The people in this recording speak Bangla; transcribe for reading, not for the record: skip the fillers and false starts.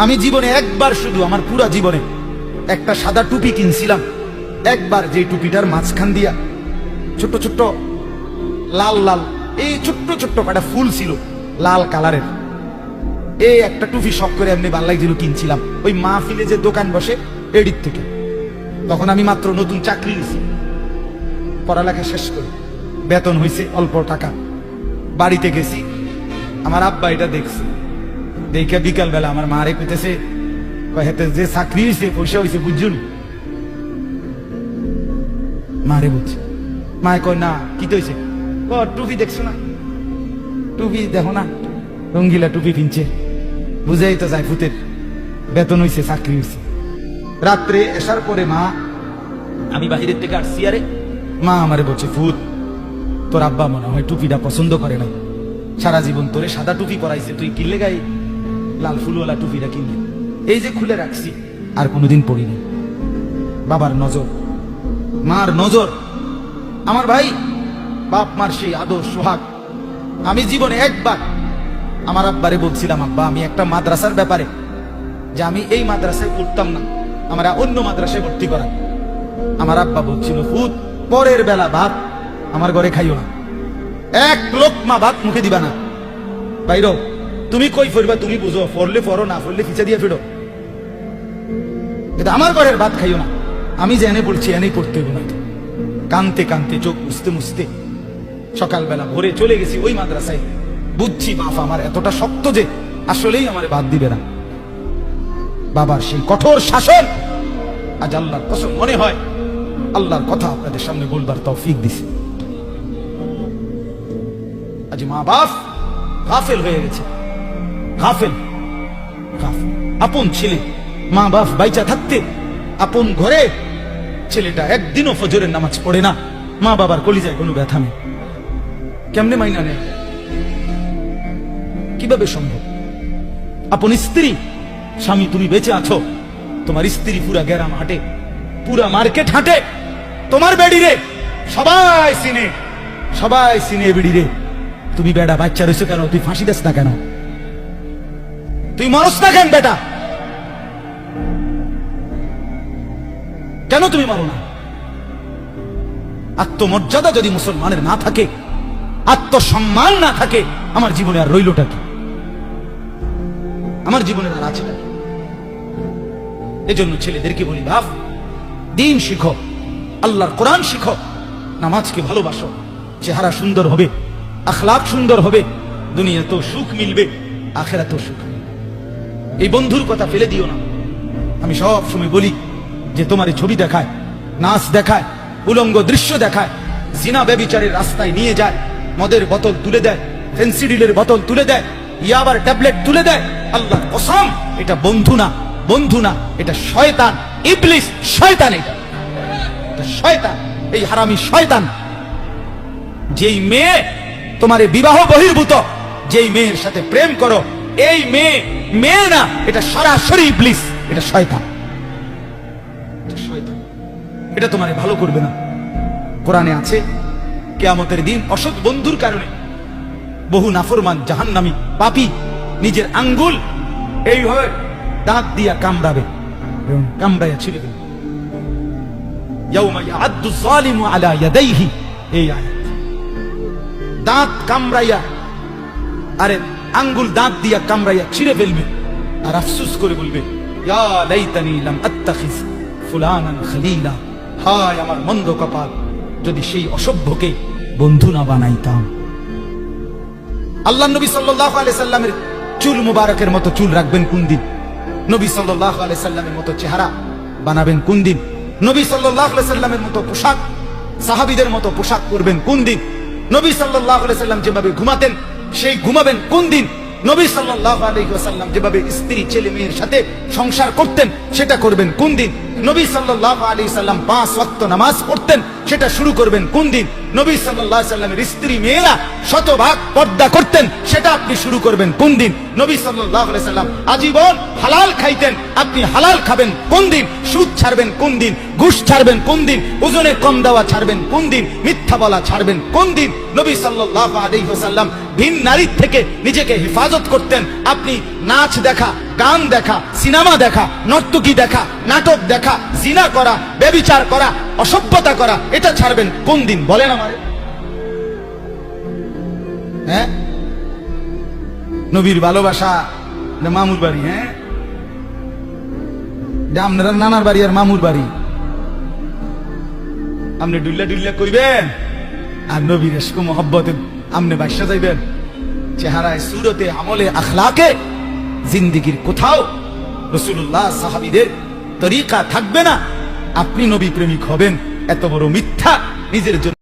আমি জীবনে একবার, শুধু আমার পুরা জীবনে একটা সাদা টুপি কিনছিলাম একবার, যে টুপিটার মাঝখান দিয়া ছোট্ট ছোট্ট লাল লাল এই ছোট্ট ছোট্ট কটা ফুল ছিল লাল কালারের। এই একটা টুপি শখ করে এমনি ভাল লাগছিল, কিনছিলাম ওই মাহফিলে যে দোকান বসে এডিট থেকে। তখন আমি মাত্র নতুন চাকরি নিয়েছি, পড়ালেখা শেষ করে বেতন হয়েছে অল্প টাকা। বাড়িতে গেছি, আমার আব্বা এটা দেখছে, দেখে বিকাল বেলা আমার মারে কইতেছে, হেতে যে চাকরি হয়েছে পয়সা হয়েছে বুঝুন। মারে বলছে, মায়ে কয় না কি হয়েছে, টুপি দেখছো না, টুপি দেখো না, রঙ্গিলা টুপি কিনছে, বুঝাই তো যায় ভূতের বেতন হয়েছে, চাকরি হয়েছে। রাত্রে আসার পরে মা, আমি বাহিরের থেকে আসছি, আরে মা আমারে বলছে, ভূত তোর আব্বা মনে হয় টুপিটা পছন্দ করে না, সারা জীবন তোরে সাদা টুপি পরাইছে, তুই কিনলে গায়ে লাল ফুলওয়ালা টুপিটা কিনলে। এই যে খুলে রাখছি, আর কোনোদিন পরিনি। বাবার নজর, মার নজর, আমার ভাই বাপ মার সেই আদর সোহাগ। আমি জীবনে একবার আমার আব্বারে বলছিলাম, আব্বা আমি একটা মাদ্রাসার ব্যাপারে, যে আমি এই মাদ্রাসায় পড়তাম না, আমরা অন্য মাদ্রাসায় ভর্তি করা। আমার আব্বা বলছিল, ভূত পরের বেলা ভাত আমার ঘরে খাইও না, এক লোকমা ভাত মুখে দিবা না, বাইরো তুমি কই ফিরবা, তুমি বুঝো, পড়লে পড়ো, না পড়লে পিছা দিয়ে ফিরো, কিন্তু আমার ঘরের ভাত খাইও না। আমি যে এনে পড়ছি এনেই পড়তে হবে না। কানতে কানতে চোখ মুছতে মুছতে সকালবেলা ভোরে চলে গেছি ওই মাদ্রাসায়। বুঝছি বাপ আমার এতটা শক্ত যে আসলেই আমার বাদ দিবে না। বাবার সেই কঠোর শাসন আজ আল্লাহর কসম মনে হয় আল্লাহর কথা আপনাদের সামনে বলবার তৌফিক দিছে। আজ মা বাপ গাফেল হয়ে গেছে, গাফেল। আপন ছেলে, মা বাপ বাইচা থাকতে আপন ঘরে ছেলেটা একদিনও ফজরের নামাজ পড়ে না, মা বাবার কলিজায় কোনো ব্যথা নেই। কেমনে মাইনা নেয়, কিভাবে সম্ভব? আপন স্ত্রী, স্বামী তুমি বেঁচে আছো, তোমার স্ত্রী পুরা গ্রাম হাঁটে, পুরা মার্কেট হাঁটে, তোমার বেড়িরে সবাই চিনে, সবাই চিনে বেড়িরে। তুমি বেড়া বাচ্চা রয়েছে কেন, তুই ফাঁসি দিস না কেন, তুই মরস না কেন বেটা, কেন তুমি মারো না? আত্মমর্যাদা যদি মুসলমানের না থাকে, আত্মসম্মান না থাকে, আমার জীবনে আর রইলটা কি? আমার জীবনে আর আছে না। এজন্য ছেলেদেরকে বলি, বাপ দিন শিখো, আল্লাহর কোরআন শিখো, নামাজকে ভালোবাসো, চেহারা সুন্দর হবে, আখলাক সুন্দর হবে, দুনিয়া তো সুখ মিলবে, আখেরাত তো সুখ মিলবে। এই বন্ধুর কথা ফেলে দিও না। আমি সব সময় বলি যে তোমার ছবি দেখায়, নাচ দেখায়, উলঙ্গ দৃশ্য দেখায়, জিনা ব্যভিচারের রাস্তায় নিয়ে যায়, মদের বোতল তুলে দেয়, ফেন্সিডিলের বোতল তুলে দেয়, ইয়াবার ট্যাবলেট তুলে দেয়, আল্লাহর কসম এটা বন্ধু না, বন্ধু না, এটা শয়তান, ইবলিস, শয়তান, এটা শয়তান, এই হারামি শয়তান। যেই মেয়ে তোমার বিবাহ বহির্ভূত, যেই মেয়ের সাথে প্রেম করো, এই মেয়ে মেয়ে না, এটা সরাসরি ইবলিস, এটা শয়তান, এটা তোমারে ভালো করবে না। কোরআনে আছে কিয়ামতের দিন অসৎ বন্ধুর কারণে বহু নাফরমান জাহান্নামী পাপী নিজের আঙ্গুল এইভাবে দাঁত দিয়া কামড়াবে, কামড়াইয়া ছিঁড়ে দেবে। ইয়াউমা ইয়াআদ্দু যালিমু আলা ইয়াদাইহি, এই আয়াত। দাঁত কামড়াইয়া, আরে আঙ্গুল দাঁত দিয়া কামড়াইয়া ছিঁড়ে ফেলবে, আর আফসোস করে বলবে, ইয়া লাইতানি লাম আত্তাখিজ ফুলানান খলিলা, হায় আমার মন্দ কপাল, যদি সেই অসভ্যকে বন্ধু না বানাইতাম। আল্লাহ নবী সাল্লাল্লাহু আলাইহি সাল্লামের চুল মুবারকের মতো চুল রাখবেন কোন দিন? নবী সাল্লাল্লাহু আলাইহি সাল্লামের মতো চেহারা বানাবেন কোন দিন? নবী সাল্লাল্লাহু আলাইহি সাল্লামের মতো পোশাক, সাহাবীদের মতো পোশাক পরবেন কোন দিন? নবী সাল্লাল্লাহু আলাইহি সাল্লাম যেভাবে ঘুমাতেন সেই ঘুমাবেন কোন দিন? নবী সাল্লাল্লাহু আলাইহি ওয়াসাল্লাম যেভাবে স্ত্রী ছেলে মেয়ের সাথে সংসার করতেন সেটা করবেন কোন দিন? নবী সাল্লাল্লাহু আলাইহি সাল্লাম 5 ওয়াক্ত নামাজ পড়তেন, সেটা শুরু করবেন কোন দিন? নবী সাল্লাল্লাহু আলাইহি সাল্লামের স্ত্রী মেয়েরা শতভাগ পর্দা করতেন, সেটা আপনি শুরু করবেন কোন দিন? নবী সাল্লাল্লাহু আলাইহি সাল্লাম আজীবন হালাল খাইতেন, আপনি হালাল খাবেন কোন দিন? সুদ ছাড়বেন কোন দিন? ঘুষ ছাড়বেন কোন দিন? ওজনে কম দেওয়া ছাড়বেন কোন দিন? মিথ্যা বলা ছাড়বেন কোন দিন? নবী সাল্লাল্লাহু আলাইহি ওয়াসাল্লাম ভিন নারীর থেকে নিজেকে হেফাজত করতেন, আপনি নাচ দেখা, গান দেখা, সিনেমা দেখা, নর্তকী দেখা, নাটক দেখা, জিনা করা, ব্যভিচার করা, অসভ্যতা করা, এটা ছাড়বেন কোন দিন বলেন আমারে? হ্যাঁ, নবীর ভালোবাসা মামুর বাড়ি, হ্যাঁ, আপনারা নানার বাড়ি আর মামুর বাড়ি, আপনি ডুল্লা ডুল্লা কইবেন আর নবীর ইশক মোহব্বতে আপনি বাসা যাইবেন। চেহারায়, সুরতে, আমলে, আখলাকে জিন্দেগির কোথাও রাসূলুল্লাহ সাহাবীদের তরিকা থাকবে না। আপনি নবী প্রেমিক হবেন, এত বড় মিথ্যা নিজের জন্য।